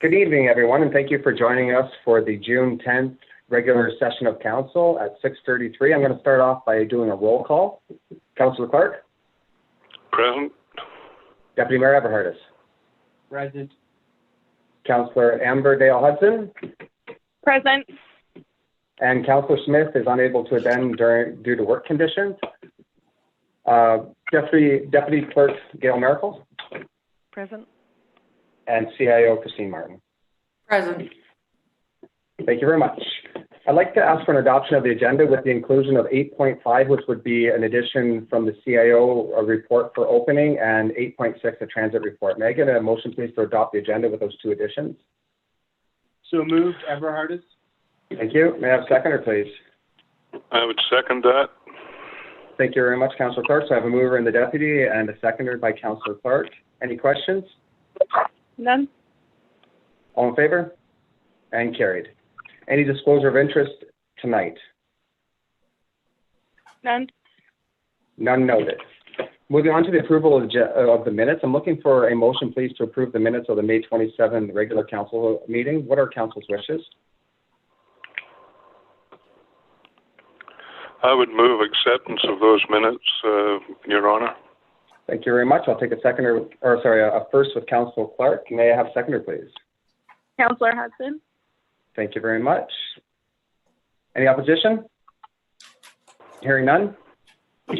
Good evening, everyone, and thank you for joining us for the June 10th regular session of Council at 6:33. I'm going to start off by doing a roll call. Councillor Clark? Present. Deputy Mayor Everhardis? Present. Councillor Amber Dale Hudson? Present. And Councillor Smith is unable to attend due to work conditions. Deputy Clerk Gail Miracle? Present. And CIO Christine Martin? Present. Thank you very much. I'd like to ask for an adoption of the agenda with the inclusion of 8.5, which would be an addition from the CIO report for opening, and 8.6, a transit report. May I get a motion, please, to adopt the agenda with those two additions? So moved, Everhardis. Thank you. May I have a seconder, please? I would second that. Thank you very much, Councillor Clark. So I have a mover in the deputy and a seconder by Councillor Clark. Any questions? None. All in favor? And carried. Any disclosure of interest tonight? None. None noted. Moving on to the approval of the minutes, I'm looking for a motion, please, to approve the minutes of the May 27 regular council meeting. What are council's wishes? I would move acceptance of those minutes, Your Honour. Thank you very much. I'll take a first with Councillor Clark. May I have a seconder, please? Councillor Hudson. Thank you very much. Any opposition? Hearing none?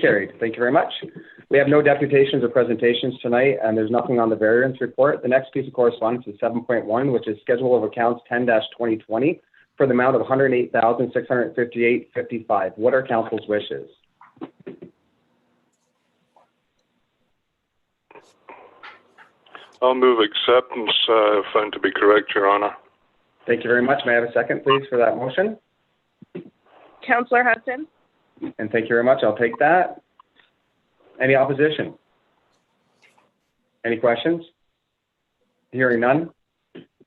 Carried. Thank you very much. We have no deputations or presentations tonight, and there's nothing on the variance report. The next piece of correspondence is 7.1, which is schedule of accounts 10-2020 for the amount of $108,658.55. What are council's wishes? I'll move acceptance, found to be correct, Your Honour. Thank you very much. May I have a second, please, for that motion? Councillor Hudson. And thank you very much. I'll take that. Any opposition? Any questions? Hearing none?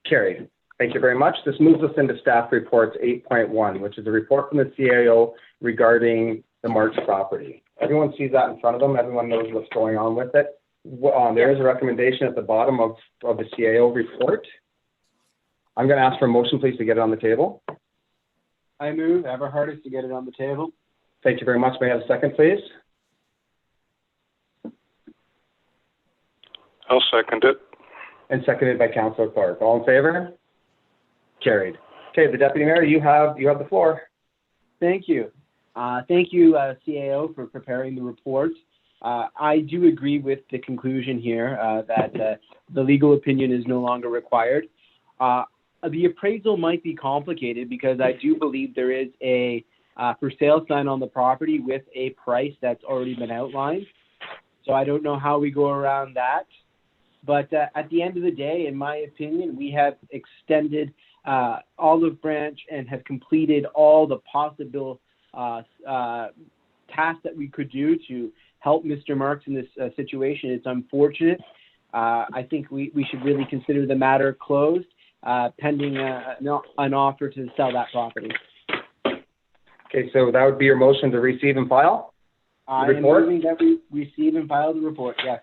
Carried. Thank you very much. This moves us into staff reports 8.1, which is a report from the CIO regarding the March property. Everyone sees that in front of them. Everyone knows what's going on with it. There is a recommendation at the bottom of the CIO report. I'm going to ask for a motion, please, to get it on the table. I move, Everhardis, to get it on the table. Thank you very much. May I have a second, please? I'll second it. And seconded by Councillor Clark. All in favor? Carried. Okay, the Deputy Mayor, you have the floor. Thank you. Thank you, CAO, for preparing the report. I do agree with the conclusion here that the legal opinion is no longer required. The appraisal might be complicated because I do believe there is a for sale sign on the property with a price that's already been outlined. So I don't know how we go around that. But at the end of the day, in my opinion, we have extended Olive Branch and have completed all the possible tasks that we could do to help Mr. Marks in this situation. It's unfortunate. I think we should really consider the matter closed pending an offer to sell that property. Okay, so that would be your motion to receive and file? I am moving that we receive and file the report. Yes,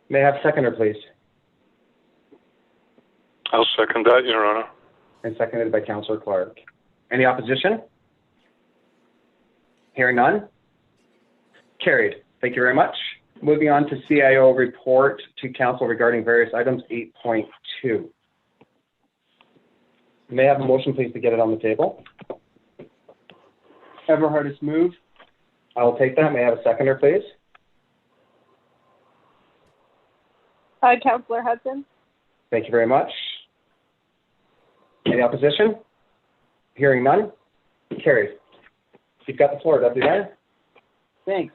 May I have a seconder, please? I'll second that, Your Honour. And seconded by Councillor Clark. Any opposition? Hearing none? Carried. Thank you very much. Moving on to CIO report to Council regarding various items, 8.2. May I have a motion, please, to get it on the table? Everhardis move. I'll take that. May I have a seconder, please? Councillor Hudson. Thank you very much. Any opposition? Hearing none? Carried. You've got the floor, Deputy Mayor. Thanks.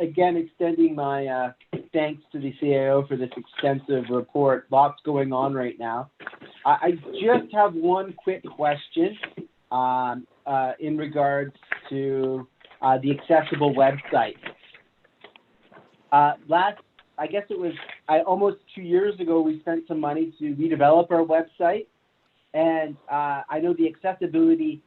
Again, extending my thanks to the CAO for this extensive report. Lots going on right now. I just have one quick question in regards to the accessible website. I guess it was almost 2 years ago, we spent some money to redevelop our website. And I know the accessibility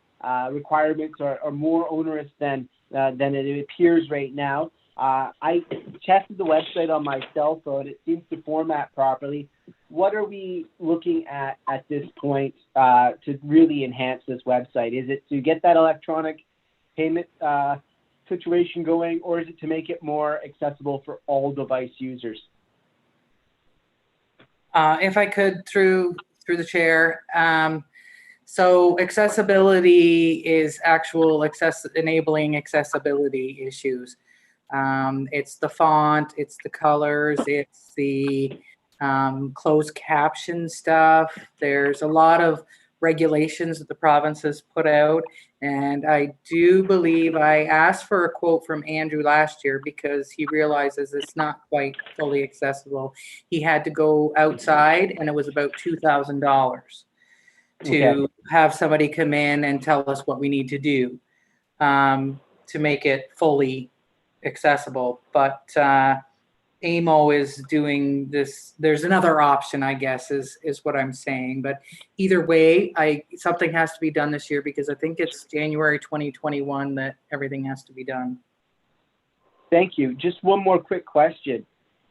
requirements are more onerous than it appears right now. I tested the website on my cell phone. It seems to format properly. What are we looking at this point to really enhance this website? Is it to get that electronic payment situation going, or is it to make it more accessible for all device users? If I could, through the chair. So accessibility is actual enabling accessibility issues. It's the font, it's the colors, it's the closed caption stuff. There's a lot of regulations that the province has put out. And I do believe I asked for a quote from Andrew last year because he realizes it's not quite fully accessible. He had to go outside and it was about $2,000 to have somebody come in and tell us what we need to do to make it fully accessible. But AMO is doing this. There's another option, I guess, is what I'm saying. But either way, something has to be done this year because I think it's January 2021 that everything has to be done. Thank you. Just one more quick question.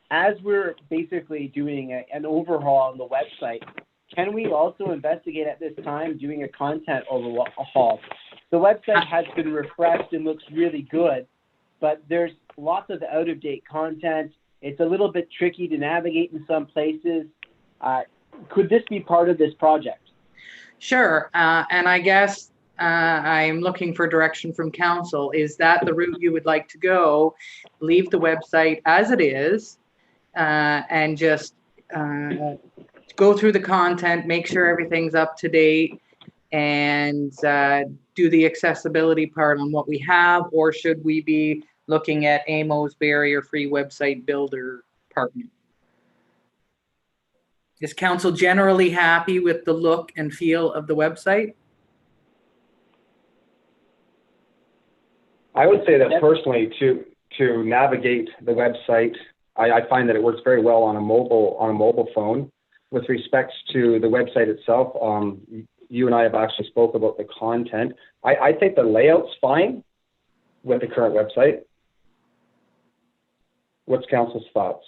As we're basically doing an overhaul on the website, can we also investigate at this time doing a content overhaul? The website has been refreshed and looks really good, but there's lots of out-of-date content. It's a little bit tricky to navigate in some places. Could this be part of this project? Sure. And I guess I'm looking for direction from council. Is that the route you would like to go? Leave the website as it is and just go through the content, make sure everything's up to date, and do the accessibility part on what we have? Or should we be looking at AMO's barrier-free website builder partner? Is council generally happy with the look and feel of the website? I would say that personally, to navigate the website, I find that it works very well on a mobile phone. With respect to the website itself, you and I have actually spoke about the content. I think the layout's fine with the current website. What's council's thoughts?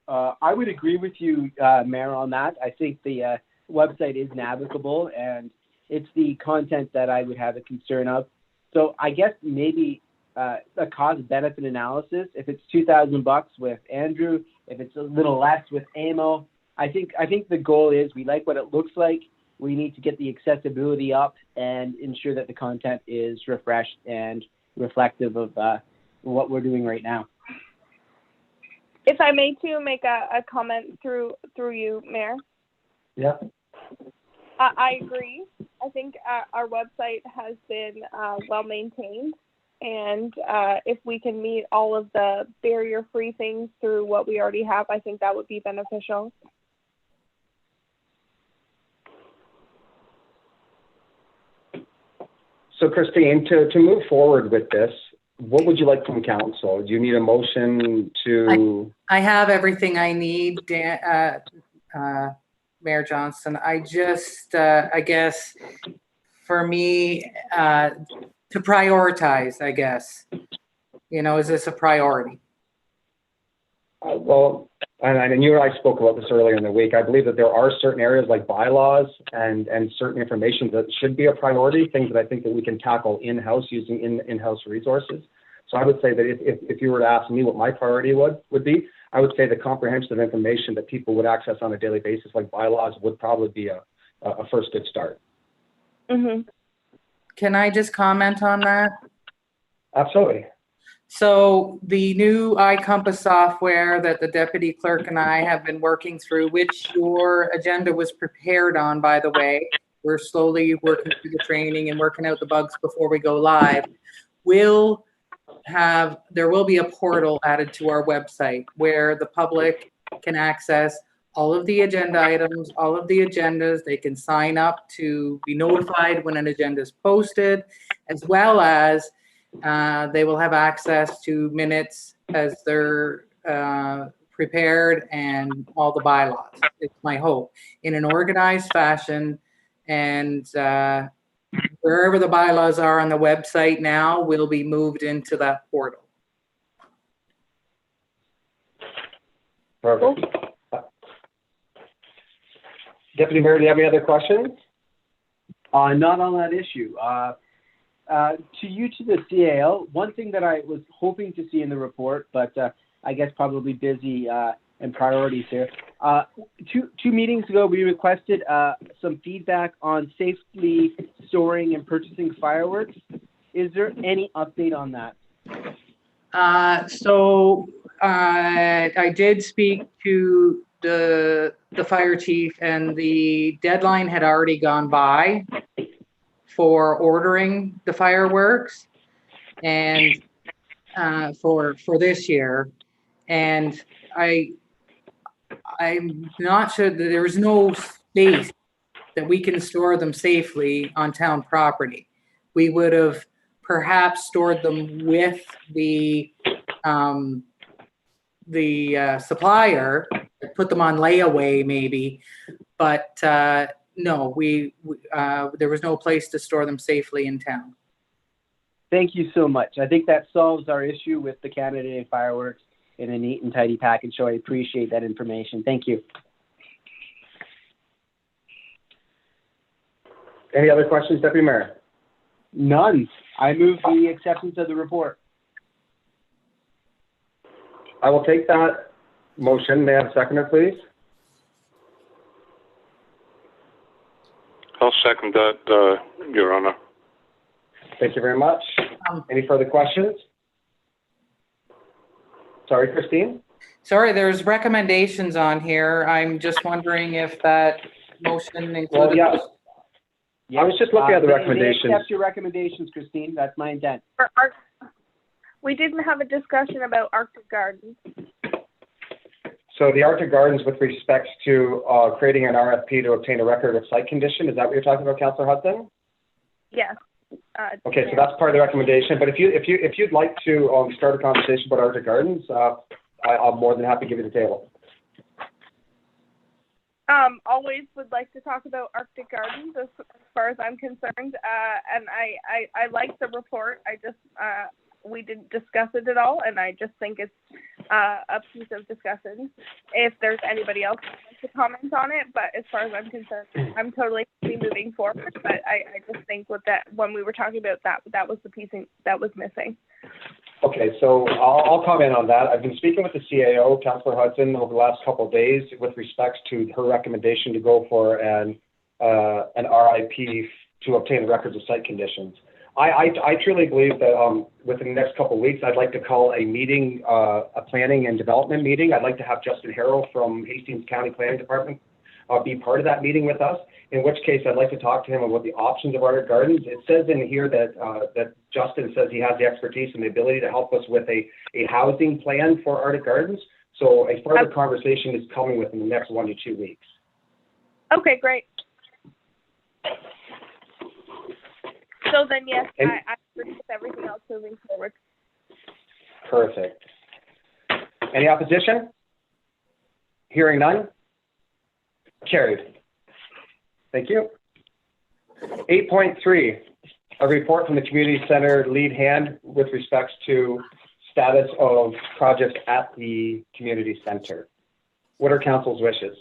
I would agree with you, Mayor, on that. I think the website is navigable, and it's the content that I would have a concern of. So I guess maybe a cost-benefit analysis. If it's $2,000 with Andrew, if it's a little less with AMO, I think the goal is we like what it looks like. We need to get the accessibility up and ensure that the content is refreshed and reflective of what we're doing right now. If I may to make a comment through you, Mayor. Yeah. I agree. I think our website has been well maintained, and if we can meet all of the barrier-free things through what we already have, I think that would be beneficial. So Christine, to move forward with this, what would you like from council? Do you need a motion to? I have everything I need, Mayor Johnston. I just, I guess, for me, to prioritize, I guess, is this a priority? Well, and you and I spoke about this earlier in the week. I believe that there are certain areas like bylaws and certain information that should be a priority, things that I think that we can tackle in-house using in-house resources. So I would say that if you were to ask me what my priority would be, I would say the comprehensive information that people would access on a daily basis, like bylaws, would probably be a first good start. Mm-hmm. Can I just comment on that? Absolutely. So the new iCompass software that the deputy clerk and I have been working through, which your agenda was prepared on, by the way, we're slowly working through the training and working out the bugs before we go live, there will be a portal added to our website where the public can access all of the agenda items, all of the agendas. They can sign up to be notified when an agenda is posted, as well as they will have access to minutes as they're prepared and all the bylaws. It's my hope in an organized fashion. And wherever the bylaws are on the website now will be moved into that portal. Perfect. Deputy Mayor, do you have any other questions? Not on that issue. To the CAO, one thing that I was hoping to see in the report, but I guess probably busy and priorities here. Two meetings ago, we requested some feedback on safely storing and purchasing fireworks. Is there any update on that? I did speak to the fire chief, and the deadline had already gone by for ordering the fireworks and for this year. And I'm not sure that there is no space that we can store them safely on town property. We would have perhaps stored them with the supplier, put them on layaway maybe, but no, there was no place to store them safely in town. Thank you so much. I think that solves our issue with the Canada Day fireworks in a neat and tidy package, so I appreciate that information. Thank you. Any other questions, Deputy Mayor? None. I move the acceptance of the report. I will take that motion. May I have a seconder, please? I'll second that, Your Honor. Thank you very much. Any further questions? Sorry, Christine? Sorry, there's recommendations on here. I'm just wondering if that motion included. Well, yeah. I was just looking at the recommendations. May accept your recommendations, Christine. That's my intent. We didn't have a discussion about Arctic Gardens. So the Arctic Gardens, with respect to creating an RFP to obtain a record of site condition, is that what you're talking about, Councillor Hudson? Yes. Okay, so that's part of the recommendation. But if you'd like to start a conversation about Arctic Gardens, I'm more than happy to give you the table. Always would like to talk about Arctic Gardens as far as I'm concerned. And I like the report. I just we didn't discuss it at all, and I just think it's a piece of discussion. If there's anybody else who wants to comment on it, but as far as I'm concerned, I'm totally happy moving forward. But I just think with that, when we were talking about that was the piece that was missing. Okay, so I'll comment on that. I've been speaking with the CAO, Councillor Hudson, over the last couple of days with respect to her recommendation to go for an RIP to obtain the records of site conditions. I truly believe that within the next couple of weeks, I'd like to call a meeting, a planning and development meeting. I'd like to have Justin Harrell from Hastings County Planning Department be part of that meeting with us, in which case I'd like to talk to him about the options of Arctic Gardens. It says in here that Justin says he has the expertise and the ability to help us with a housing plan for Arctic Gardens. So a further conversation is coming within the next 1 to 2 weeks. Okay, great. So then, yes, I agree with everything else moving forward. Perfect. Any opposition? Hearing none? Carried. Thank you. 8.3, a report from the Community Center lead hand with respect to status of projects at the Community Center. What are Council's wishes?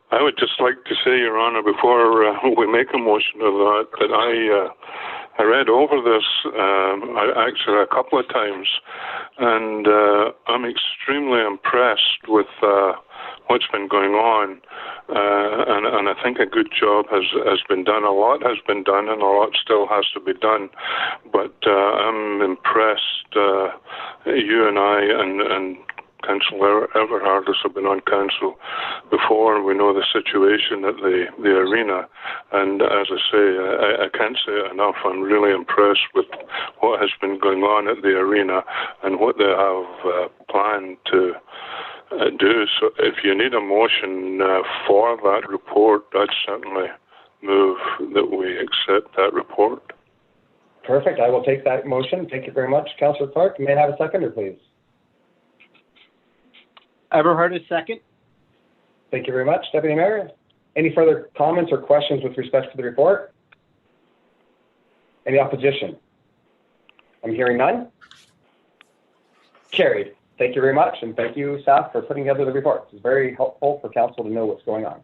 I would just like to say, Your Honor, before we make a motion of that I read over this actually a couple of times, and I'm extremely impressed with what's been going on, and I think a good job has been done. A lot has been done, and a lot still has to be done. But I'm impressed. You and I and Councillor Everhardus have been on council before, and we know the situation at the arena. And as I say, I can't say it enough. I'm really impressed with what has been going on at the arena and what they have planned to do. So if you need a motion for that report, I'd certainly move that we accept that report. Perfect. I will take that motion. Thank you very much, Councillor Clark. May I have a seconder, please? Everhardus, second. Thank you very much, Deputy Mayor. Any further comments or questions with respect to the report? Any opposition? I'm hearing none. Carried. Thank you very much, and thank you, staff, for putting together the report. It's very helpful for council to know what's going on.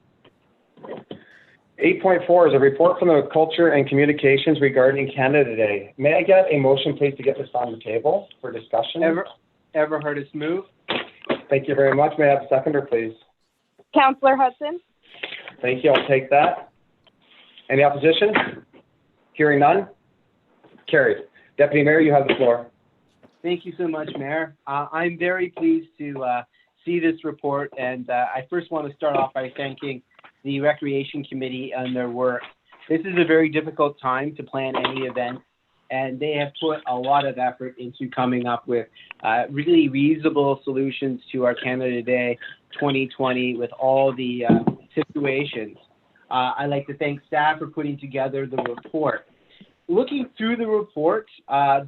8.4 is a report from the Culture and Communications regarding Canada Day. May I get a motion, please, to get this on the table for discussion? Ever heard us move? Thank you very much. May I have a seconder, please? Councillor Hudson. Thank you. I'll take that. Any opposition? Hearing none. Carried. Deputy Mayor, you have the floor. Thank you so much, Mayor. I'm very pleased to see this report, and I first want to start off by thanking the Recreation Committee on their work. This is a very difficult time to plan any event, and they have put a lot of effort into coming up with really reasonable solutions to our Canada Day 2020 with all the situations. I'd like to thank staff for putting together the report. Looking through the report,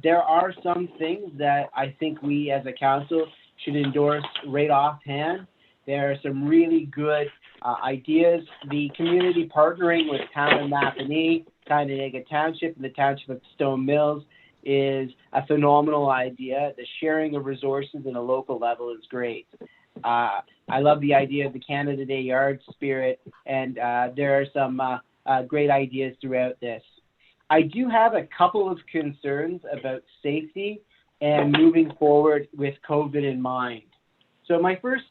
there are some things that I think we as a council should endorse right offhand. There are some really good ideas. The community partnering with Town of Napanee, Tyndall Township, and the Township of Stone Mills is a phenomenal idea. The sharing of resources at a local level is great. I love the idea of the Canada Day Yard spirit, and there are some great ideas throughout this. I do have a couple of concerns about safety and moving forward with COVID in mind. So my first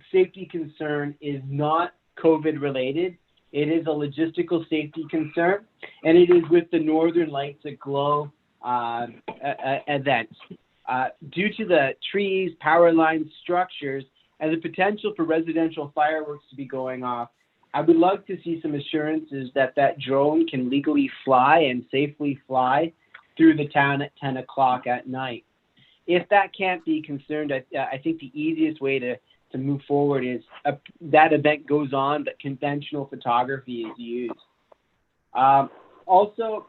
safety concern is not COVID related. It is a logistical safety concern, and it is with the Northern Lights Aglow event. Due to the trees, power line structures, and the potential for residential fireworks to be going off, I would love to see some assurances that that drone can legally fly and safely fly through the town at 10 o'clock at night. If that can't be concerned, I think the easiest way to move forward is that event goes on, but conventional photography is used. Also,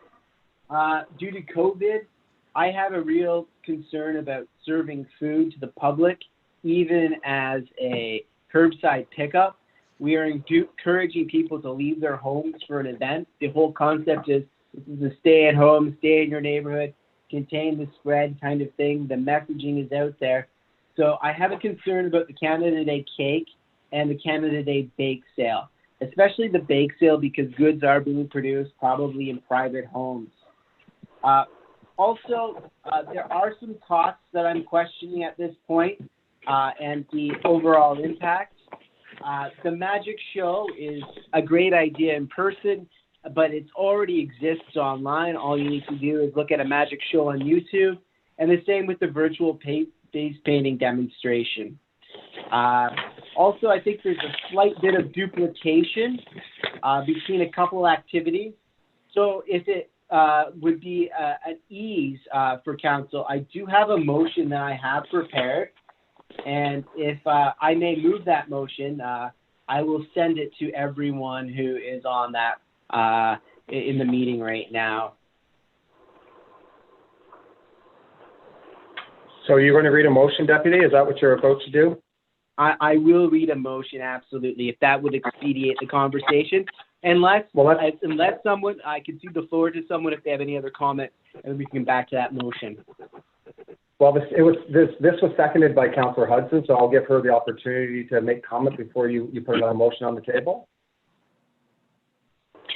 due to COVID, I have a real concern about serving food to the public, even as a curbside pickup. We are encouraging people to leave their homes for an event. The whole concept is this is a stay at home, stay in your neighborhood, contain the spread kind of thing. The messaging is out there. So I have a concern about the Canada Day cake and the Canada Day bake sale, especially the bake sale because goods are being produced probably in private homes. Also, there are some costs that I'm questioning at this point and the overall impact. The magic show is a great idea in person, but it already exists online. All you need to do is look at a magic show on YouTube, and the same with the virtual face painting demonstration. Also, I think there's a slight bit of duplication between a couple activities. So if it would be an ease for council, I do have a motion that I have prepared. And if I may move that motion, I will send it to everyone who is on that in the meeting right now. So you're going to read a motion, Deputy? Is that what you're about to do? I will read a motion, absolutely, if that would expedite the conversation. Unless someone, I can cede the floor to someone if they have any other comments, and we can get back to that motion. Well, this was seconded by Councillor Hudson, so I'll give her the opportunity to make comment before you put another motion on the table.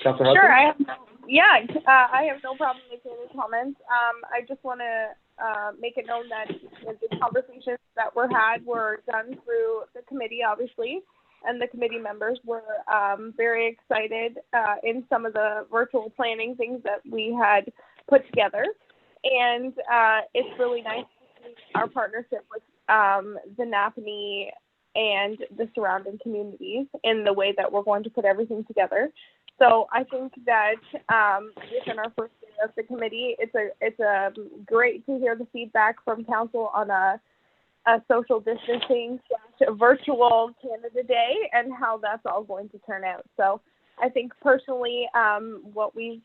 Councillor Hudson? Sure, I have no problem making any comments. I just want to make it known that the conversations that were had were done through the committee, obviously, and the committee members were very excited in some of the virtual planning things that we had put together. And it's really nice to see our partnership with the Napanee and the surrounding communities in the way that we're going to put everything together. So I think that within our first day of the committee, it's a great to hear the feedback from council on a social distancing / virtual Canada Day and how that's all going to turn out. So I think personally what we've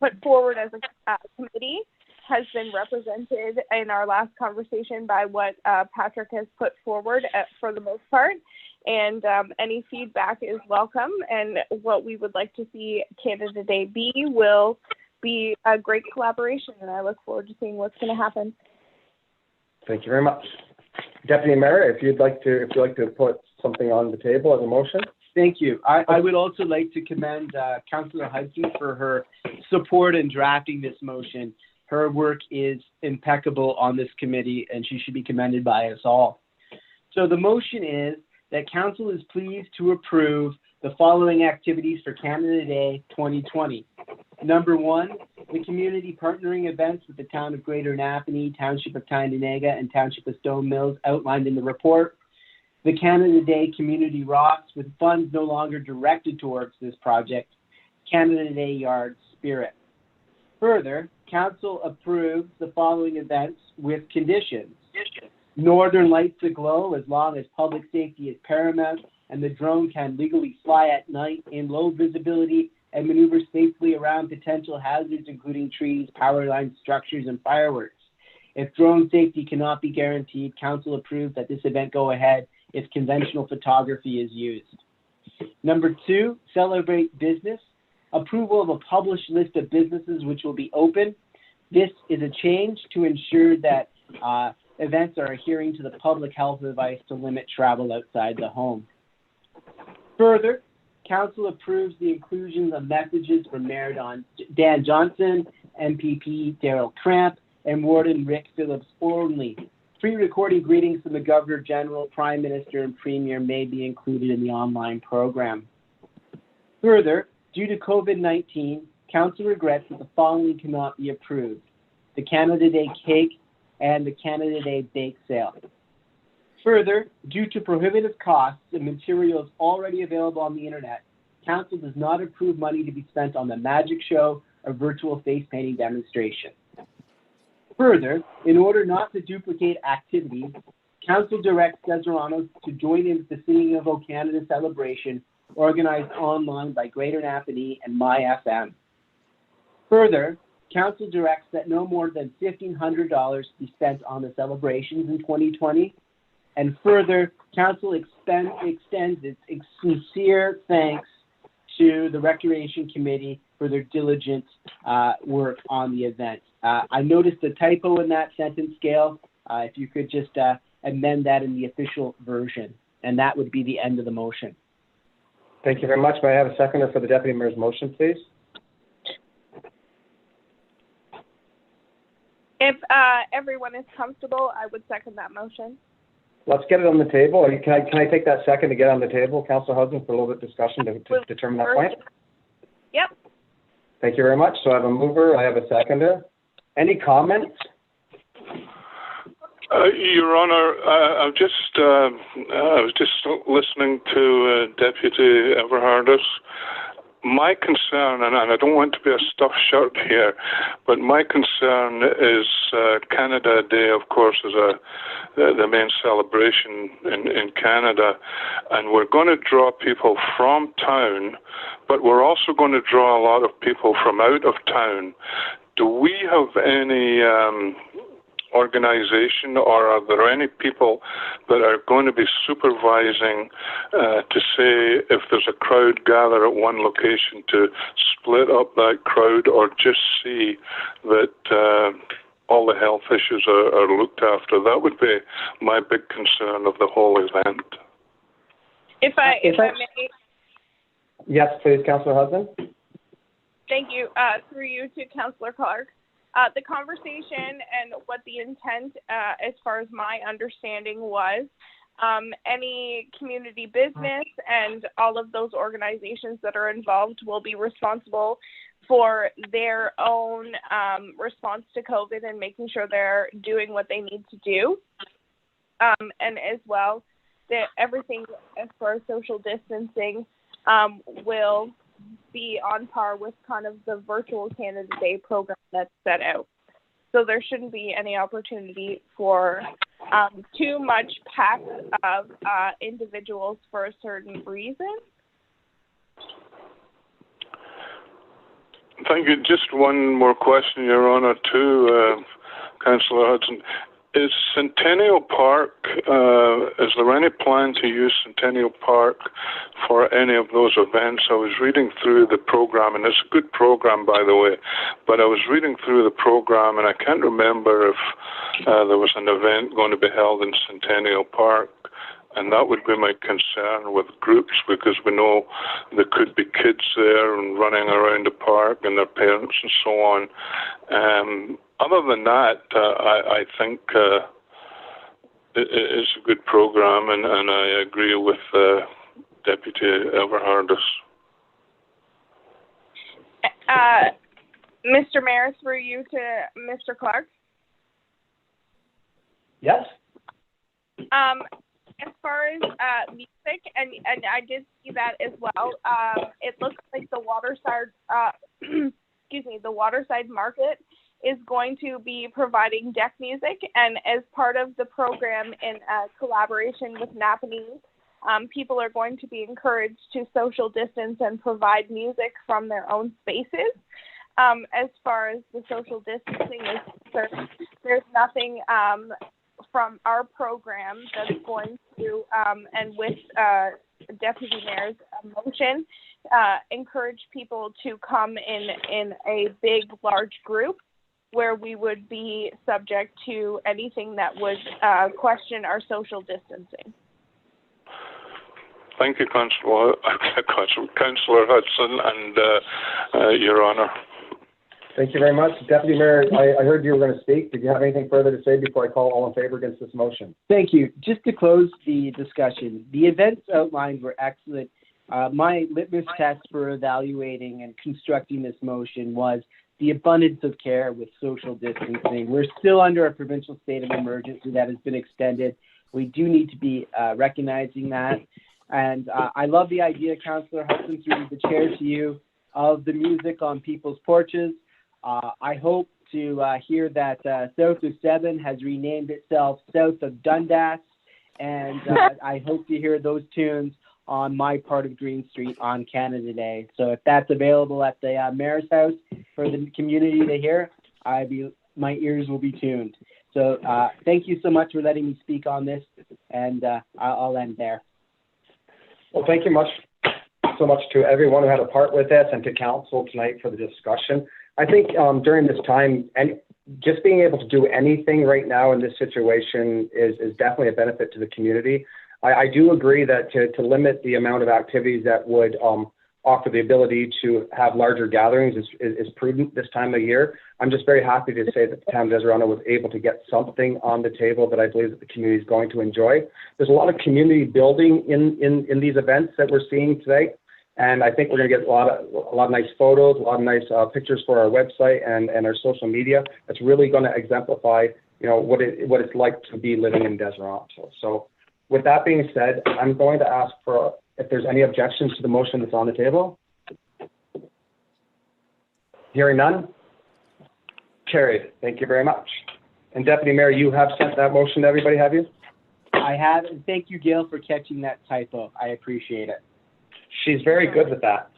put forward as a committee has been represented in our last conversation by what Patrick has put forward for the most part. and any feedback is welcome. And what we would like to see Canada Day be will be a great collaboration, and I look forward to seeing what's going to happen. Thank you very much. Deputy Mayor, if you'd like to put something on the table as a motion. Thank you. I would also like to commend Councillor Hudson for her support in drafting this motion. Her work is impeccable on this committee, and she should be commended by us all. So the motion is that Council is pleased to approve the following activities for Canada Day 2020. Number one, the community partnering events with the Town of Greater Napanee, Township of Tyendinaga, and Township of Stone Mills outlined in the report. The Canada Day Community Rocks with funds no longer directed towards this project. Canada Day Yard Spirit. Further, Council approves the following events with conditions. Northern Lights Aglow, as long as public safety is paramount and the drone can legally fly at night in low visibility and maneuver safely around potential hazards, including trees, power lines, structures, and fireworks. If drone safety cannot be guaranteed, Council approves that this event go ahead if conventional photography is used. Number two, celebrate business. Approval of a published list of businesses which will be open. This is a change to ensure that events are adhering to the public health advice to limit travel outside the home. Further, Council approves the inclusion of messages from Mayor Dan Johnson, MPP Daryl Cramp, and Warden Rick Phillips only. Pre-recorded greetings from the Governor General, Prime Minister, and Premier may be included in the online program. Further, due to COVID-19, Council regrets that the following cannot be approved: the Canada Day cake and the Canada Day bake sale. Further, due to prohibitive costs and materials already available on the internet, Council does not approve money to be spent on the magic show or virtual face painting demonstration. Further, in order not to duplicate activities, Council directs Deseranos to join in the Singing of O Canada celebration organized online by Greater Napanee and MyFM. Further, Council directs that no more than $1,500 be spent on the celebrations in 2020. And further, Council extends its sincere thanks to the Recreation Committee for their diligent work on the event. I noticed a typo in that sentence, Gail. If you could just amend that in the official version, and that would be the end of the motion. Thank you very much. May I have a seconder for the Deputy Mayor's motion, please? If everyone is comfortable, I would second that motion. Let's get it on the table. Can I take that second to get on the table, Councillor Hudson, for a little bit of discussion to determine that point? Yep. Thank you very much. So I have a mover, I have a seconder. Any comments? Your Honour, I was just listening to Deputy Everhardus. My concern, and I don't want to be a stuffed shirt here, but my concern is Canada Day, of course, is the main celebration in Canada, and we're going to draw people from town, but we're also going to draw a lot of people from out of town. Do we have any organization, or are there any people that are going to be supervising to say if there's a crowd gather at one location to split up that crowd, or just see that all the health issues are looked after? That would be my big concern of the whole event. If I may. Yes, please, Councillor Hudson. Thank you. Through you to Councillor Clark. The conversation and what the intent, as far as my understanding was, any community business and all of those organizations that are involved will be responsible for their own response to COVID and making sure they're doing what they need to do. And as well, that everything as far as social distancing will be on par with kind of the virtual Canada Day program that's set out. So there shouldn't be any opportunity for too much pack of individuals for a certain reason. Thank you. Just one more question, Your Honour, to Councillor Hudson. Is Centennial Park, is there any plan to use Centennial Park for any of those events? I was reading through the program, and it's a good program, by the way, but I was reading through the program, and I can't remember if there was an event going to be held in Centennial Park, and that would be my concern with groups, because we know there could be kids there and running around the park and their parents and so on. Other than that, I think it is a good program, and I agree with Deputy Everhardis. Mr. Mayor, through you to Mr. Clark. Yes? As far as music, and I did see that as well, it looks like the Waterside, the Waterside Market is going to be providing deck music, and as part of the program in collaboration with Napanese, people are going to be encouraged to social distance and provide music from their own spaces. As far as the social distancing is concerned, there's nothing from our program that's going to, and with Deputy Mayor's motion, encourage people to come in a big, large group, where we would be subject to anything that would question our social distancing. Thank you, Councillor Hudson, and Your Honour. Thank you very much. Deputy Mayor, I heard you were going to speak. Did you have anything further to say before I call all in favor against this motion? Thank you. Just to close the discussion, the events outlined were excellent. My litmus test for evaluating and constructing this motion was the abundance of care with social distancing. We're still under a provincial state of emergency that has been extended. We do need to be recognizing that. And I love the idea, Councillor Hudson, through the chair to you, of the music on people's porches. I hope to hear that South of 7 has renamed itself South of Dundas, and I hope to hear those tunes on my part of Green Street on Canada Day. So if that's available at the Mayor's house for the community to hear, my ears will be tuned. So thank you so much for letting me speak on this, and I'll end there. Well, thank you so much to everyone who had a part with this, and to council tonight for the discussion. I think during this time, and just being able to do anything right now in this situation is definitely a benefit to the community. I do agree that to limit the amount of activities that would offer the ability to have larger gatherings is prudent this time of year. I'm just very happy to say that the town of Desirano was able to get something on the table that I believe that the community is going to enjoy. There's a lot of community building in these events that we're seeing today. And I think we're going to get a lot of nice photos, a lot of nice pictures for our website and our social media. That's really going to exemplify, what it's like to be living in Desirano. So with that being said, I'm going to ask for if there's any objections to the motion that's on the table. Hearing none. Carried. Thank you very much. And Deputy Mayor, you have sent that motion to everybody, have you? I have, and thank you, Gail, for catching that typo. I appreciate it. She's very good with that.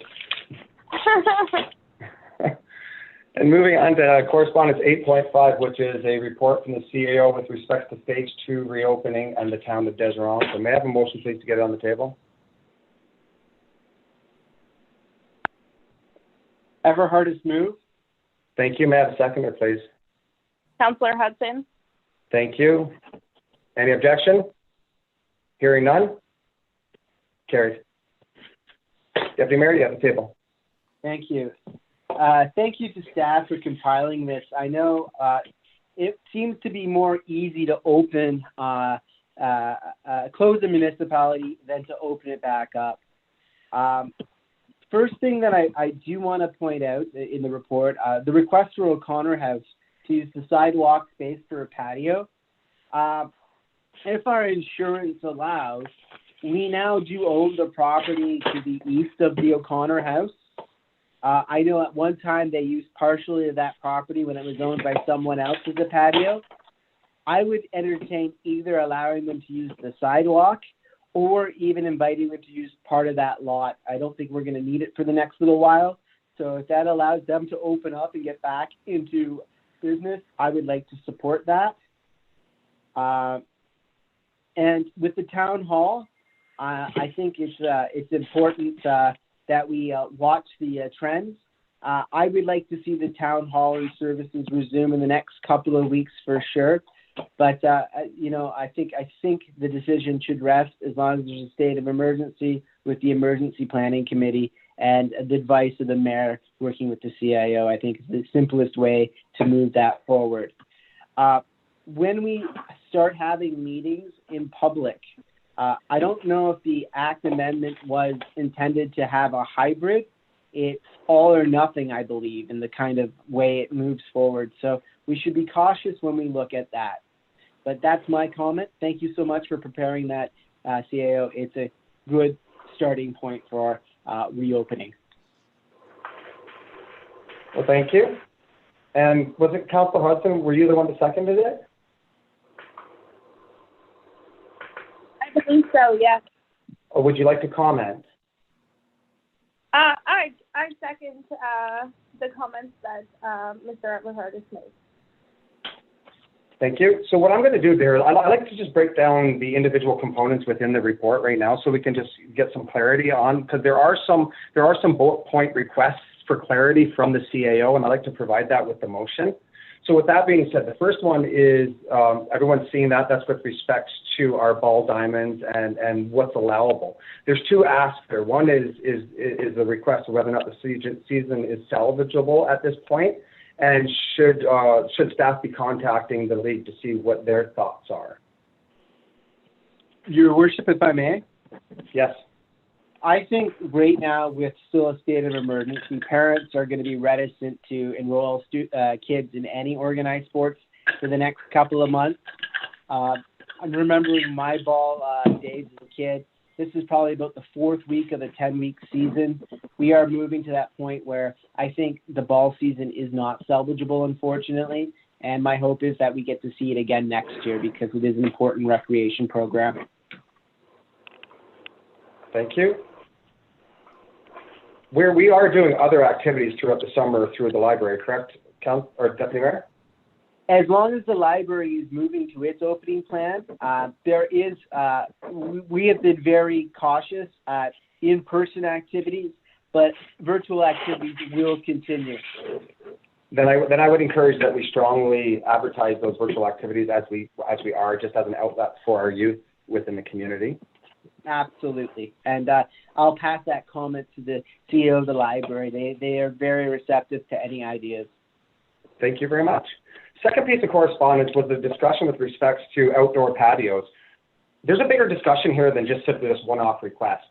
And moving on to correspondence 8.5, which is a report from the CAO with respect to Stage 2 reopening and the town of Desirano. So may I have a motion, please, to get it on the table? Everhardis move. Thank you. May I have a seconder, please? Councillor Hudson. Thank you. Any objection? Hearing none. Carried. Deputy Mayor, you have the table. Thank you. Thank you to staff for compiling this. I know it seems to be more easy to close a municipality than to open it back up. First thing that I do want to point out in the report, the request for O'Connor House to use the sidewalk space for a patio. If our insurance allows, we now do own the property to the east of the O'Connor House. I know at one time they used partially of that property when it was owned by someone else as a patio. I would entertain either allowing them to use the sidewalk or even inviting them to use part of that lot. I don't think we're going to need it for the next little while. So if that allows them to open up and get back into business, I would like to support that. And with the town hall, I think it's important that we watch the trends. I would like to see the town hall and services resume in the next couple of weeks for sure. But I think the decision should rest as long as there's a state of emergency with the emergency planning committee and the advice of the mayor working with the CIO. I think is the simplest way to move that forward. When we start having meetings in public, I don't know if the Act amendment was intended to have a hybrid. It's all or nothing, I believe, in the kind of way it moves forward. So we should be cautious when we look at that. But that's my comment. Thank you so much for preparing that, CAO. It's a good starting point for reopening. Well, thank you. And was it Councilor Hudson? Were you the one that seconded it? I believe so, yes. Or would you like to comment? I second the comments that Mr. Everhart has made. Thank you. So what I'm going to do there, I like to just break down the individual components within the report right now, so we can just get some clarity on, because there are some bullet point requests for clarity from the CAO, and I'd like to provide that with the motion. So with that being said, the first one is everyone's seeing that. That's with respect to our ball diamonds and what's allowable. There's two asks there. One is the request of whether or not the season is salvageable at this point, and should staff be contacting the league to see what their thoughts are. Your Worship, if I may. Yes. I think right now, with still a state of emergency, parents are going to be reticent to enroll kids in any organized sports for the next couple of months. I'm remembering my ball days as a kid. This is probably about the fourth week of the 10-week season. We are moving to that point where I think the ball season is not salvageable, unfortunately. And my hope is that we get to see it again next year, because it is an important recreation program. Thank you. Where we are doing other activities throughout the summer through the library, correct, Deputy Mayor? As long as the library is moving to its opening plan, we have been very cautious at in-person activities, but virtual activities will continue. Then I would encourage that we strongly advertise those virtual activities as we are, just as an outlet for our youth within the community. Absolutely. And I'll pass that comment to the CEO of the library. They are very receptive to any ideas. Thank you very much. Second piece of correspondence was the discussion with respect to outdoor patios. There's a bigger discussion here than just simply this one-off request.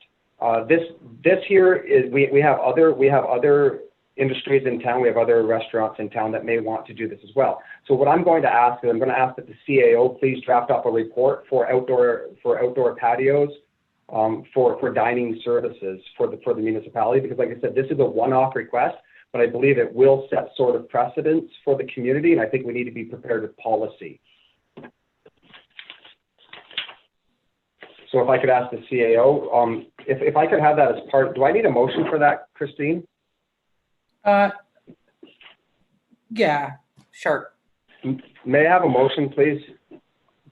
This here is we have other industries in town. We have other restaurants in town that may want to do this as well. So what I'm going to ask is that the CAO please draft up a report for outdoor patios for dining services for the municipality, because like I said, this is a one-off request, but I believe it will set sort of precedents for the community, and I think we need to be prepared with policy. So if I could ask the CAO, if I could have that as part, do I need a motion for that, Christine? Yeah, sure. May I have a motion, please?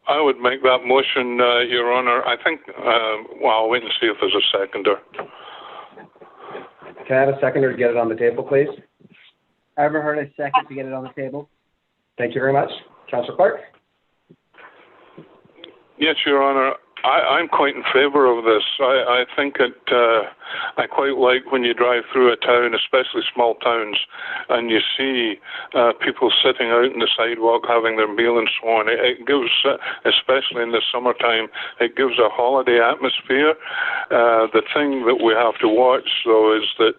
I would make that motion, Your Honor. I think, I'll wait and see if there's a seconder. Can I have a seconder to get it on the table, please? Ever heard a second to get it on the table? Thank you very much. Councillor Clark? Yes, Your Honor. I'm quite in favour of this. I think I quite like when you drive through a town, especially small towns, and you see people sitting out on the sidewalk having their meal and so on. It gives, especially in the summertime, it gives a holiday atmosphere. The thing that we have to watch, though, is that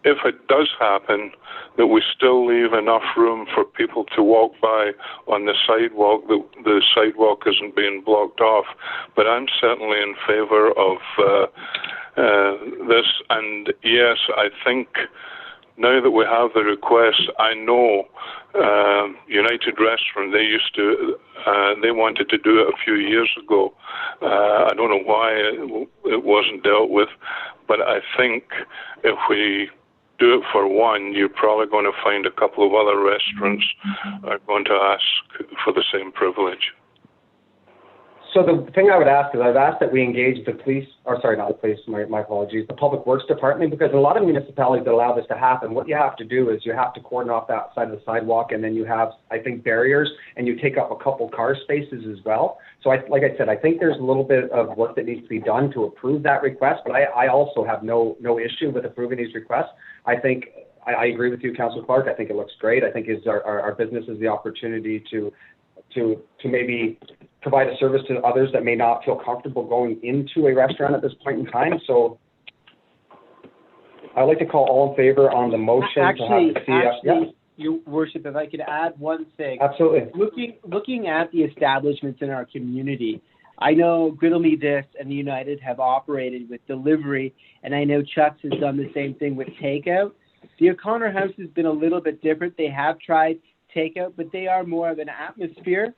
if it does happen, that we still leave enough room for people to walk by on the sidewalk, that the sidewalk isn't being blocked off. But I'm certainly in favour of this. And yes, I think now that we have the request, I know United Restaurant, they wanted to do it a few years ago. I don't know why it wasn't dealt with, but I think if we do it for one, you're probably going to find a couple of other restaurants are going to ask for the same privilege. So the thing I would ask is I've asked that we engage the police, or sorry, not the police, my apologies, the Public Works Department, because in a lot of municipalities that allow this to happen, what you have to do is you have to cordon off that side of the sidewalk, and then you have, I think, barriers, and you take up a couple car spaces as well. So like I said, I think there's a little bit of work that needs to be done to approve that request, but I also have no issue with approving these requests. I think I agree with you, Councillor Clark. I think it looks great. I think it's our business has the opportunity to maybe provide a service to others that may not feel comfortable going into a restaurant at this point in time. So I'd like to call all in favor on the motion to have the CF. Yeah. Your Worship, if I could add one thing. Absolutely. Looking at the establishments in our community, I know Griddle Me This and the United have operated with delivery, and I know Chuck's has done the same thing with takeout. The O'Connor House has been a little bit different. They have tried takeout, but they are more of an atmosphere.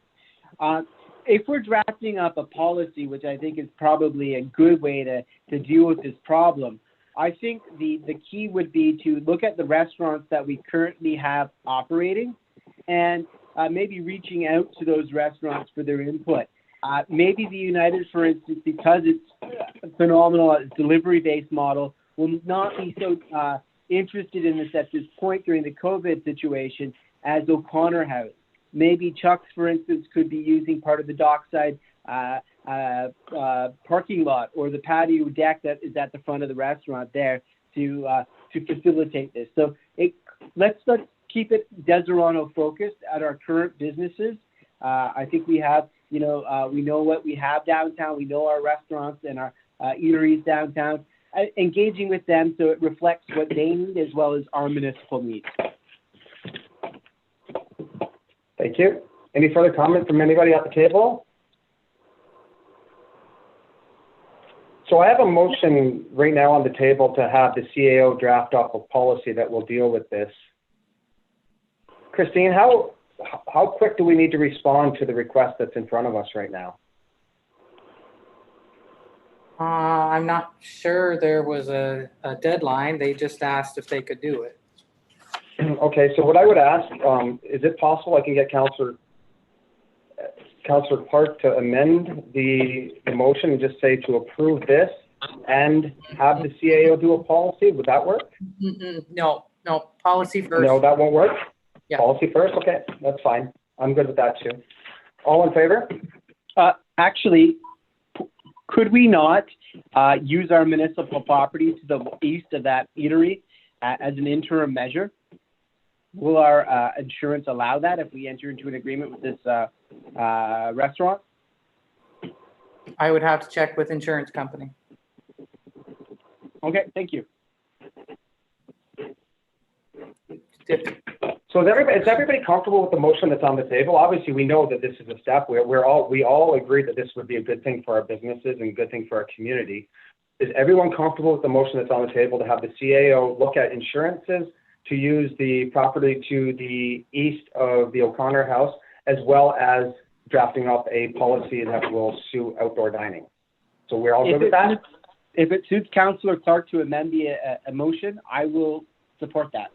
If we're drafting up a policy, which I think is probably a good way to deal with this problem, I think the key would be to look at the restaurants that we currently have operating and maybe reaching out to those restaurants for their input. Maybe the United, for instance, because it's phenomenal delivery-based model, will not be so interested in this at this point during the COVID situation as O'Connor House. Maybe Chuck's, for instance, could be using part of the dockside parking lot or the patio deck that is at the front of the restaurant there to facilitate this. So let's keep it Deserano focused at our current businesses. I think we have, we know what we have downtown. We know our restaurants and our eateries downtown. Engaging with them so it reflects what they need as well as our municipal needs. Thank you. Any further comment from anybody at the table? So I have a motion right now on the table to have the CAO draft up a policy that will deal with this. Christine, how quick do we need to respond to the request that's in front of us right now? I'm not sure there was a deadline. They just asked if they could do it. Okay, so what I would ask, is it possible I can get Councillor Clark to amend the motion and just say to approve this and have the CAO do a policy? Would that work? No, policy first. No, that won't work? Yeah. Policy first? Okay, that's fine. I'm good with that too. All in favor? Actually, could we not use our municipal property to the east of that eatery as an interim measure? Will our insurance allow that if we enter into an agreement with this restaurant? I would have to check with insurance company. Okay, thank you. So is everybody comfortable with the motion that's on the table? Obviously, we know that this is a step. We all agree that this would be a good thing for our businesses and a good thing for our community. Is everyone comfortable with the motion that's on the table to have the CAO look at insurances to use the property to the east of the O'Connor House, as well as drafting up a policy that will sue outdoor dining? So we're all good with that? If it suits Councillor Clark to amend the motion, I will support that.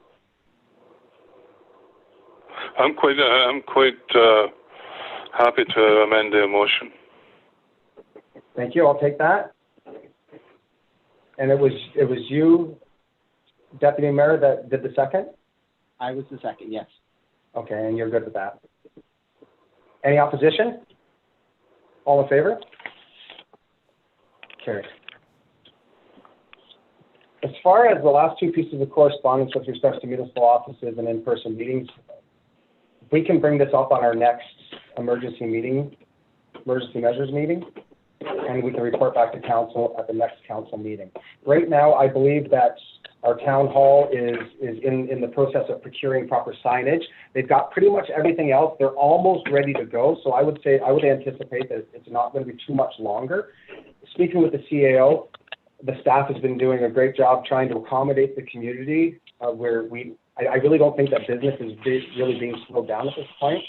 I'm quite happy to amend the motion. Thank you. I'll take that. And it was you, Deputy Mayor, that did the second? I was the second, yes. Okay, and you're good with that. Any opposition? All in favor? Carried. As far as the last two pieces of correspondence with respect to municipal offices and in-person meetings, we can bring this up on our next emergency measures meeting, and we can report back to council at the next council meeting. Right now, I believe that our town hall is in the process of procuring proper signage. They've got pretty much everything else. They're almost ready to go. So I would anticipate that it's not going to be too much longer. Speaking with the CAO, the staff has been doing a great job trying to accommodate the community I really don't think that business is really being slowed down at this point.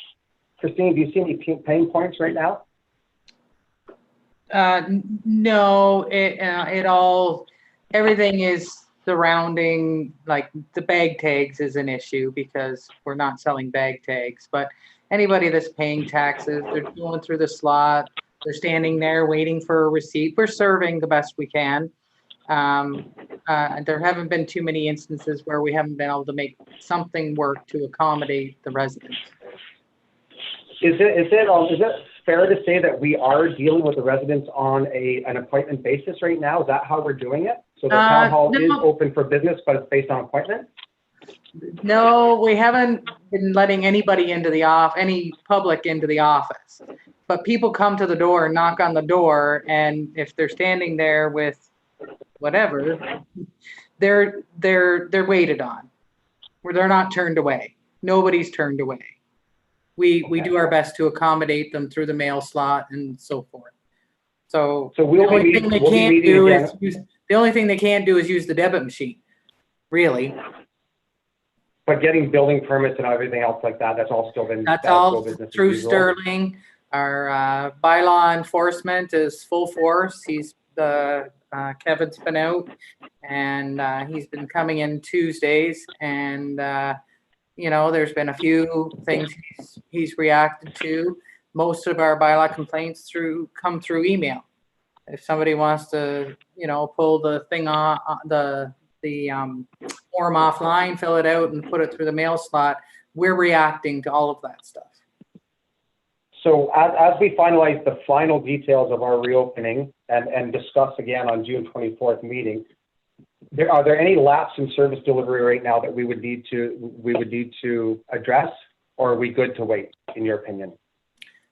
Christine, do you see any pain points right now? No, everything is surrounding, like the bag tags is an issue because we're not selling bag tags, but anybody that's paying taxes, they're going through the slot, They're standing there waiting for a receipt. We're serving the best we can. There haven't been too many instances where we haven't been able to make something work to accommodate the residents. Is it fair to say that we are dealing with the residents on an appointment basis right now? Is that how we're doing it? So the town hall No. is open for business, but it's based on appointment? No, we haven't been letting anybody into the any public into the office. But people come to the door and knock on the door, and if they're standing there with whatever, they're waited on. Where they're not turned away. Nobody's turned away. We do our best to accommodate them through the mail slot and so forth. So the only thing they can't do is use the debit machine, really. But getting building permits and everything else like that, that's all still been. That's all through Sterling. Our bylaw enforcement is full force. Kevin's been out, and he's been coming in Tuesdays, and there's been a few things he's reacted to. Most of our bylaw complaints come through email. If somebody wants to, pull the thing on the form offline, fill it out, and put it through the mail slot, we're reacting to all of that stuff. So as we finalize the final details of our reopening and discuss again on June 24th meeting, are there any lapse in service delivery right now that we would need to address, or are we good to wait, in your opinion?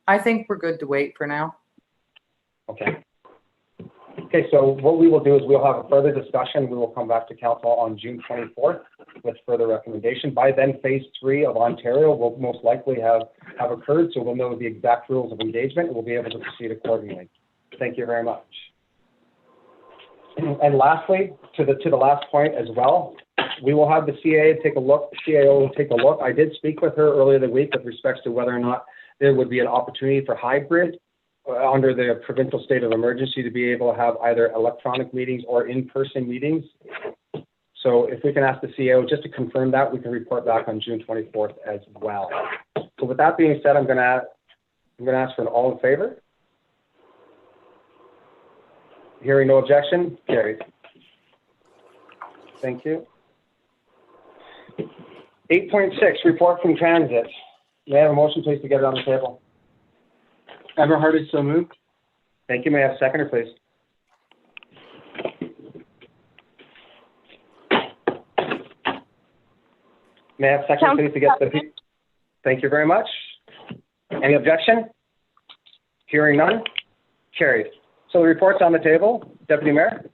I think we're good to wait for now. Okay. Okay, so what we will do is we'll have a further discussion. We will come back to council on June 24th with further recommendation. By then, phase 3 of Ontario will most likely have occurred, so we'll know the exact rules of engagement and we'll be able to proceed accordingly. Thank you very much. And lastly, to the last point as well, we will have the CAO take a look. I did speak with her earlier the week with respect to whether or not there would be an opportunity for hybrid under the provincial state of emergency to be able to have either electronic meetings or in-person meetings. So if we can ask the CAO just to confirm that, we can report back on June 24th as well. So with that being said, I'm going to ask for an all in favor. Hearing no objection, carried. Thank you. 8.6, report from transit. May I have a motion, please, to get it on the table? Everhart is so moved. Thank you. May I have a seconder, please? May I have a seconder, please, to get the... Thank you very much. Any objection? Hearing none, carried. So the report's on the table. Deputy Mayor?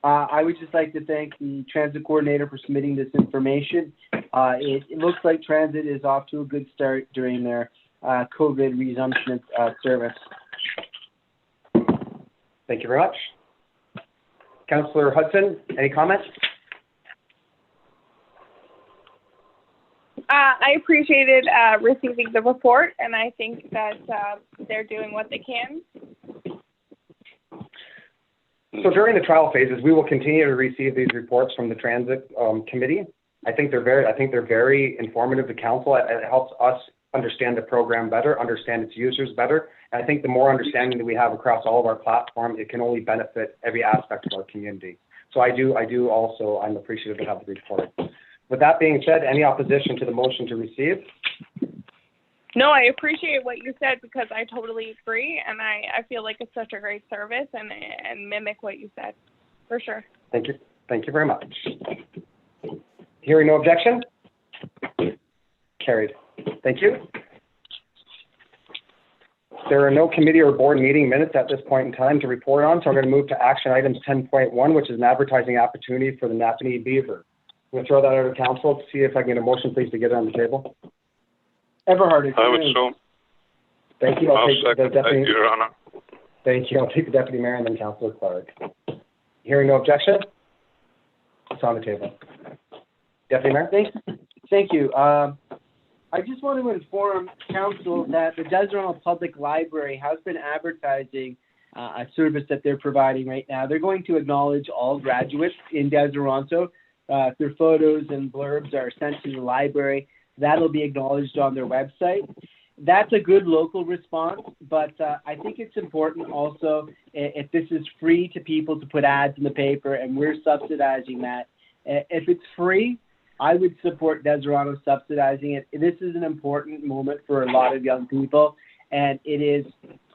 I would just like to thank the transit coordinator for submitting this information. It looks like transit is off to a good start during their COVID resumption of service. Thank you very much. Councillor Hudson, any comments? I appreciated receiving the report, and I think that they're doing what they can. So during the trial phases, we will continue to receive these reports from the transit committee. I think they're very informative to council. It helps us understand the program better, understand its users better. And I think the more understanding that we have across all of our platform, it can only benefit every aspect of our community. So I'm appreciative to have the report. With that being said, any opposition to the motion to receive? No, I appreciate what you said because I totally agree, and I feel like it's such a great service and mimic what you said, for sure. Thank you. Thank you very much. Hearing no objection? Carried. Thank you. There are no committee or board meeting minutes at this point in time to report on, so I'm going to move to action items 10.1, which is an advertising opportunity for the Napanee Beaver. I'm going to throw that out to council to see if I can get a motion, please, to get it on the table. Everhart. I would so. Thank you. I'll take the deputy. Thank you, Your Honor. Thank you. I'll take the deputy mayor and then Councillor Clark. Hearing no objection, it's on the table. Deputy Mayor. Thank you. I just want to inform council that the Deseret Public Library has been advertising a service that they're providing right now. They're going to acknowledge all graduates in Deseronto. If their photos and blurbs are sent to the library, that'll be acknowledged on their website. That's a good local response, but I think it's important also, if this is free to people to put ads in the paper and we're subsidizing that, if it's free, I would support Deseronto subsidizing it. This is an important moment for a lot of young people, and it is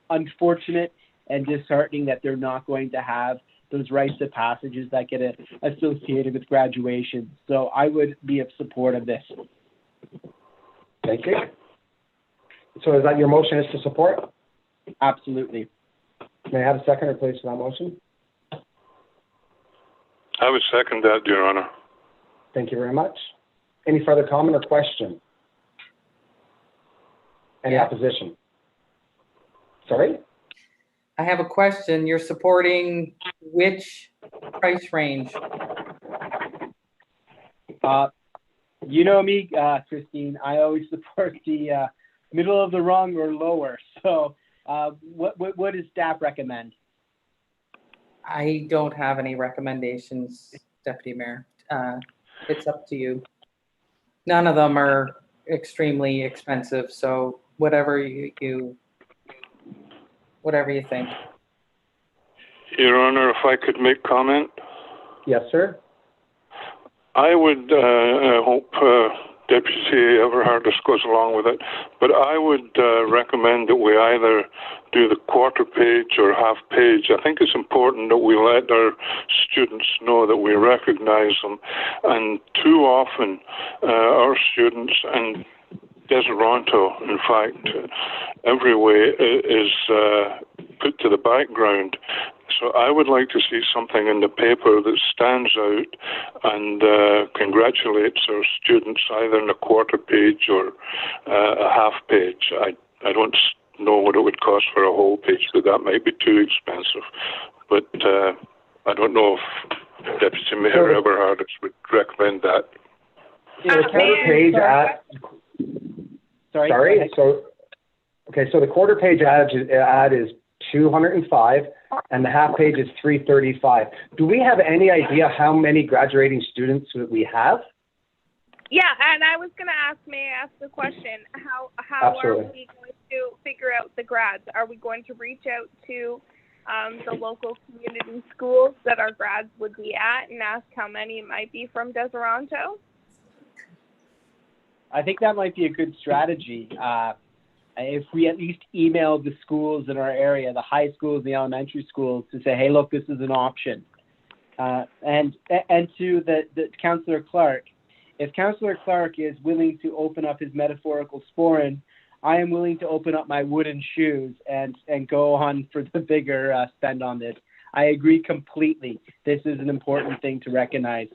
unfortunate and disheartening that they're not going to have those rites of passages that get associated with graduation. So I would be of support of this. Thank you. So is that your motion is to support? Absolutely. May I have a seconder, please, for that motion? I would second that, Your Honor. Thank you very much. Any further comment or question? Any Yeah. opposition? Sorry? I have a question. You're supporting which price range? You know me, Christine. I always support the middle of the rung or lower. So what does staff recommend? I don't have any recommendations, Deputy Mayor. It's up to you. None of them are extremely expensive, so whatever you think. Your Honor, if I could make comment, Yes, sir. I would hope Deputy Everhardis goes along with it, but I would recommend that we either do the quarter page or half page. I think it's important that we let our students know that we recognize them, and too often our students and Deseronto, in fact, every way is put to the background. So I would like to see something in the paper that stands out and congratulates our students either in a quarter page or a half page. I don't know what it would cost for a whole page, but that might be too expensive. But I don't know if Deputy Mayor Everhardis would recommend that. The quarter page ad. Sorry. So the quarter page ad is 205, and the half page is 335. Do we have any idea how many graduating students we have? Yeah, and I was going to ask, may I ask the question, how Absolutely. are we going to figure out the grads? Are we going to reach out to the local community schools that our grads would be at and ask how many might be from Deseronto? I think that might be a good strategy. If we at least email the schools in our area, the high schools, the elementary schools, to say, hey, look, this is an option. And to the Councillor Clark, if Councillor Clark is willing to open up his metaphorical sporran, I am willing to open up my wooden shoes and go on for the bigger spend on this. I agree completely. This is an important thing to recognize.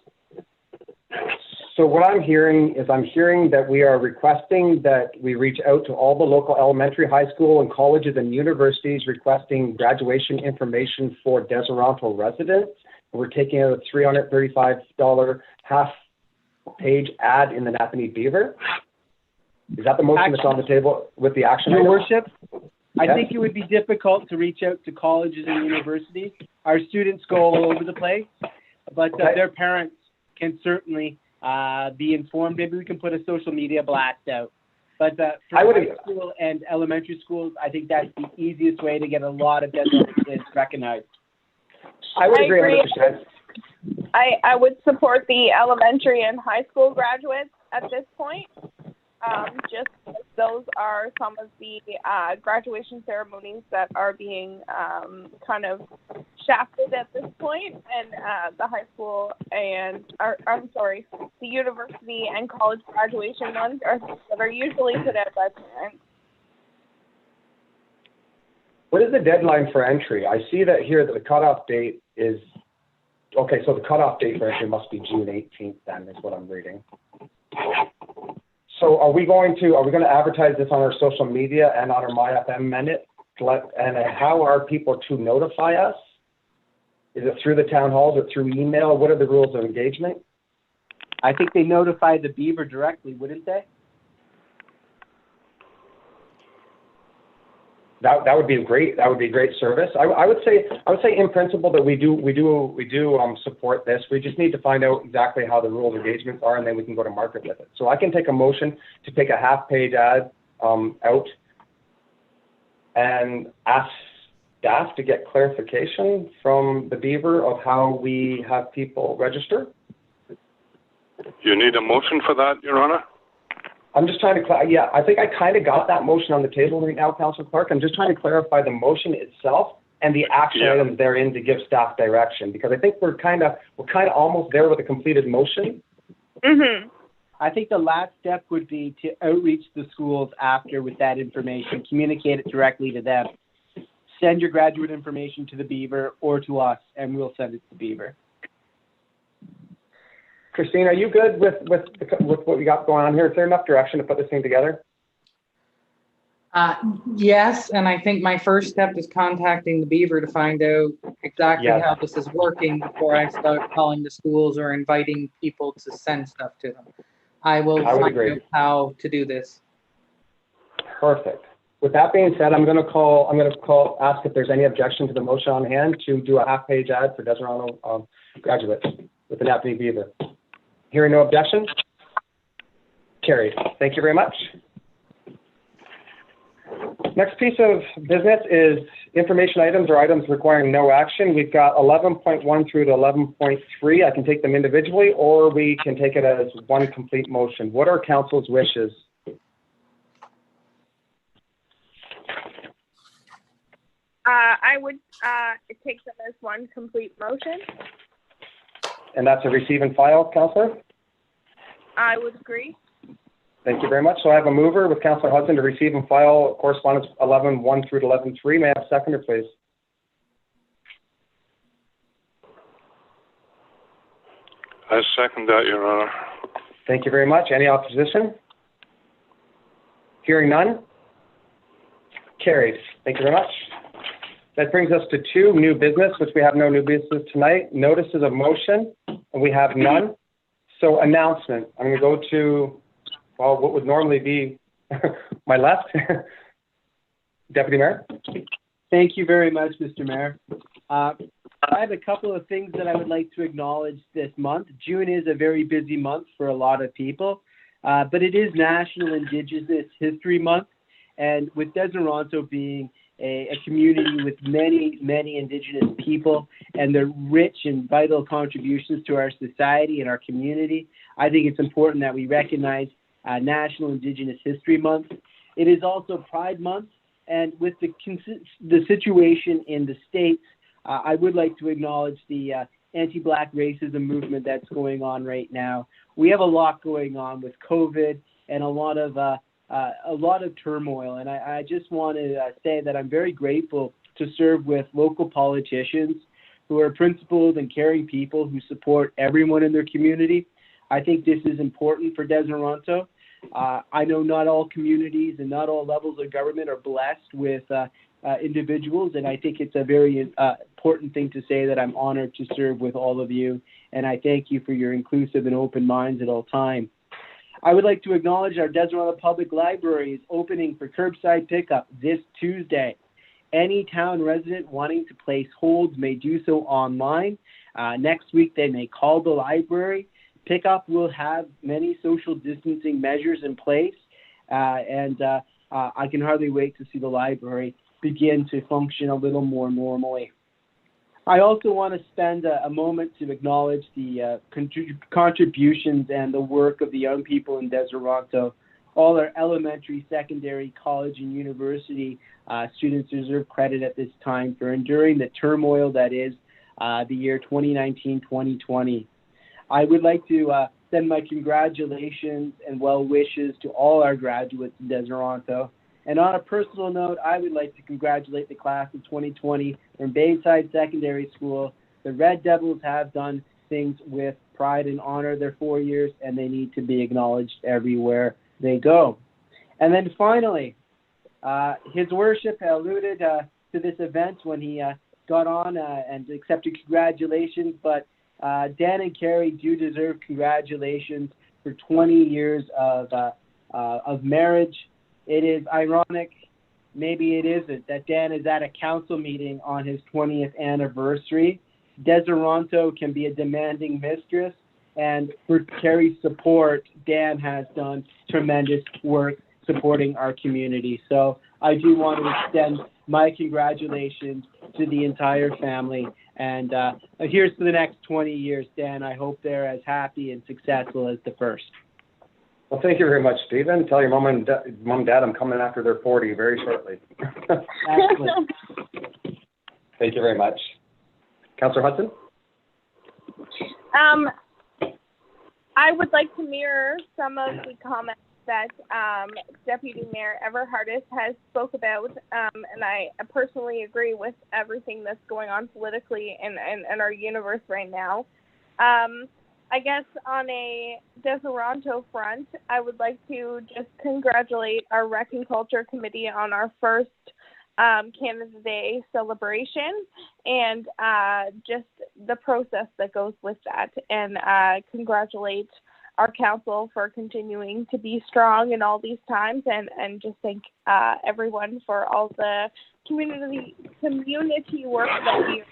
So what I'm hearing that we are requesting that we reach out to all the local elementary, high school, and colleges and universities requesting graduation information for Deseronto residents. We're taking out a $335 half-page ad in the Napanee Beaver. Is that the motion that's on the table with the action Your item? Worship, I Yes. think it would be difficult to reach out to colleges and universities. Our students go all over the place, but Okay. their parents can certainly be informed. Maybe we can put a social media blast out. But for high school and elementary schools, I think that's the easiest way to get a lot of Deseronto kids recognized. I would agree agree. 100%. I would support the elementary and high school graduates at this point. Just because those are some of the graduation ceremonies that are being kind of shafted at this point, and the high school and, the university and college graduation ones are things that are usually put out by parents. What is the deadline for entry? I see that here that the cutoff date is, okay, so the cutoff date for entry must be June 18th then, is what I'm reading. So are we going to advertise this on our social media and on our MyFM Minute? And how are people to notify us? Is it through the town halls or through email? What are the rules of engagement? I think they notify the Beaver directly, wouldn't they? That would be great. That would be great service. I would say in principle that we do support this. We just need to find out exactly how the rules of engagement are, and then we can go to market with it. So I can take a motion to take a half-page ad out and ask staff to get clarification from the Beaver of how we have people register. You need a motion for that, Your Honor? I'm just trying to, yeah, I think I kind of got that motion on the table right now, Councillor Clark. I'm just trying to clarify the motion itself and the action items therein to give staff direction, because I think we're kind of almost there with a completed motion. Mm-hmm. I think the last step would be to outreach the schools after with that information, communicate it directly to them. Send your graduate information to the Beaver or to us, and we'll send it to the Beaver. Christine, are you good with what we got going on here? Is there enough direction to put this thing together? Yes, and I think my first step is contacting the Beaver to find out exactly how this is working before I start calling the schools or inviting people to send stuff to them. I would find out how to do this. Perfect. With that being said, I'm going to ask if there's any objection to the motion on hand to do a half-page ad for Deseret graduates with the Napanee Beaver. Hearing no objection, carried. Thank you very much. Next piece of business is information items or items requiring no action. We've got 11.1 through to 11.3. I can take them individually, or we can take it as one complete motion. What are council's wishes? I would take them as one complete motion. And that's a receive and file, Councillor? I would agree. Thank you very much. So I have a mover with Councillor Hudson to receive and file correspondence 11.1 through to 11.3. May I have a seconder, please? I second that, Your Honor. Thank you very much. Any opposition? Hearing none? Carried. Thank you very much. That brings us to two new business, which we have no new business tonight. Notices of motion, and we have none. So announcement. I'm going to go to, well, what would normally be my left. Deputy Mayor. Thank you very much, Mr. Mayor. I have a couple of things that I would like to acknowledge this month. June is a very busy month for a lot of people, but it is National Indigenous History Month. And with Deseret being a community with many, many Indigenous people and their rich and vital contributions to our society and our community, I think it's important that we recognize National Indigenous History Month. It is also Pride Month, and with the situation in the States, I would like to acknowledge the anti-Black racism movement that's going on right now. We have a lot going on with COVID and a lot of turmoil, and I just want to say that I'm very grateful to serve with local politicians who are principled and caring people who support everyone in their community. I think this is important for Deseret. I know not all communities and not all levels of government are blessed with individuals, and I think it's a very important thing to say that I'm honored to serve with all of you, and I thank you for your inclusive and open minds at all times. I would like to acknowledge our Deseret Public Library is opening for curbside pickup this Tuesday. Any town resident wanting to place holds may do so online. Next week, they may call the library. Pickup will have many social distancing measures in place, and I can hardly wait to see the library begin to function a little more normally. I also want to spend a moment to acknowledge the contributions and the work of the young people in Deseret. All our elementary, secondary, college, and university students deserve credit at this time for enduring the turmoil that is the year 2019-2020. I would like to send my congratulations and well wishes to all our graduates in Deseret. And on a personal note, I would like to congratulate the class of 2020 from Bayside Secondary School. The Red Devils have done things with pride and honor their 4 years, and they need to be acknowledged everywhere they go. And then finally, His Worship alluded to this event when he got on and accepted congratulations, but Dan and Carrie do deserve congratulations for 20 years of marriage. It is ironic, maybe it isn't, that Dan is at a council meeting on his 20th anniversary. Deseret can be a demanding mistress, and for Carrie's support, Dan has done tremendous work supporting our community. So I do want to extend my congratulations to the entire family. And here's to the next 20 years, Dan. I hope they're as happy and successful as the first. Well, thank you very much, Stephen. Tell your mom and dad I'm coming after their 40 very shortly. Excellent. Thank you very much. Councillor Hudson? I would like to mirror some of the comments that Deputy Mayor Everhardis has spoke about, and I personally agree with everything that's going on politically in our universe right now. I guess on a Deseronto front, I would like to just congratulate our Rec and Culture Committee on our first Canada Day celebration, and just the process that goes with that, and congratulate our council for continuing to be strong in all these times, and just thank everyone for all the community work that we are doing,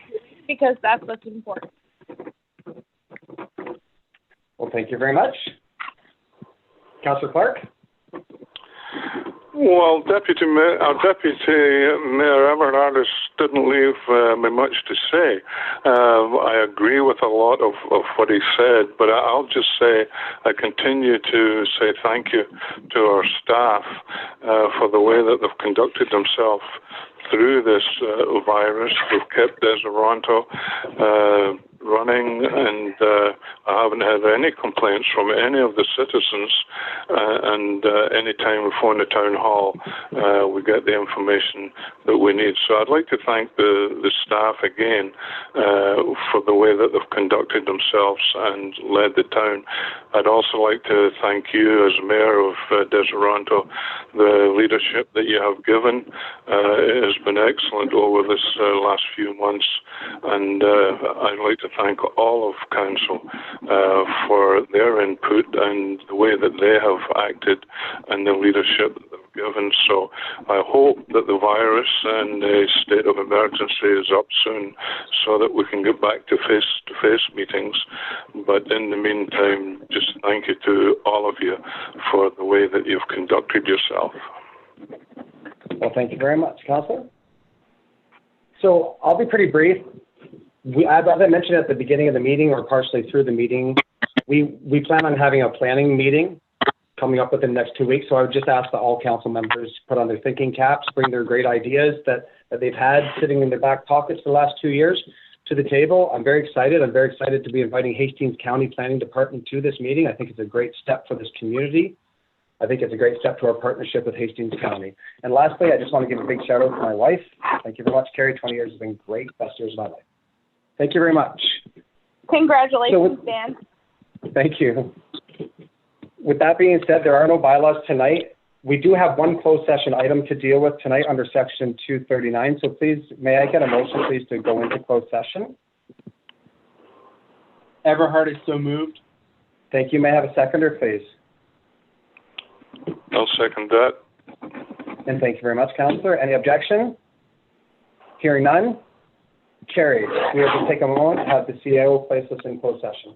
because that's what's important. Well, thank you very much. Councillor Clark? Well, Deputy Mayor Everhardis didn't leave me much to say. I agree with a lot of what he said, but I'll just say I continue to say thank you to our staff for the way that they've conducted themselves through this virus. We've kept Deseronto running, and I haven't had any complaints from any of the citizens, and any time we phone the town hall, we get the information that we need. So I'd like to thank the staff again for the way that they've conducted themselves and led the town. I'd also like to thank you as Mayor of Deseronto. The leadership that you have given has been excellent over this last few months, and I'd like to thank all of Council for their input and the way that they have acted and the leadership that they've given. So I hope that the virus and the state of emergency is up soon so that we can get back to face-to-face meetings. But in the meantime, just thank you to all of you for the way that you've conducted yourself. Well, thank you very much, Councillor. So I'll be pretty brief. As I mentioned at the beginning of the meeting, or partially through the meeting, we plan on having a planning meeting coming up within the next 2 weeks. So I would just ask that all council members put on their thinking caps, bring their great ideas that they've had sitting in their back pockets for the last 2 years to the table. I'm very excited. I'm very excited to be inviting Hastings County Planning Department to this meeting. I think it's a great step for this community. I think it's a great step to our partnership with Hastings County. And lastly, I just want to give a big shout out to my wife. Thank you very much, Carrie. 20 years has been great. Best years of my life. Thank you very much. Congratulations, Dan. Thank you. With that being said, there are no bylaws tonight. We do have one closed session item to deal with tonight under section 239. So please, may I get a motion, please, to go into closed session? Everhardis so moved. Thank you. May I have a seconder, please? I'll second that. And thank you very much, Councillor. Any objection? Hearing none? Carried. We will just take a moment to have the CAO place us in closed session.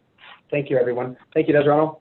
Thank you, everyone. Thank you, Deseronto.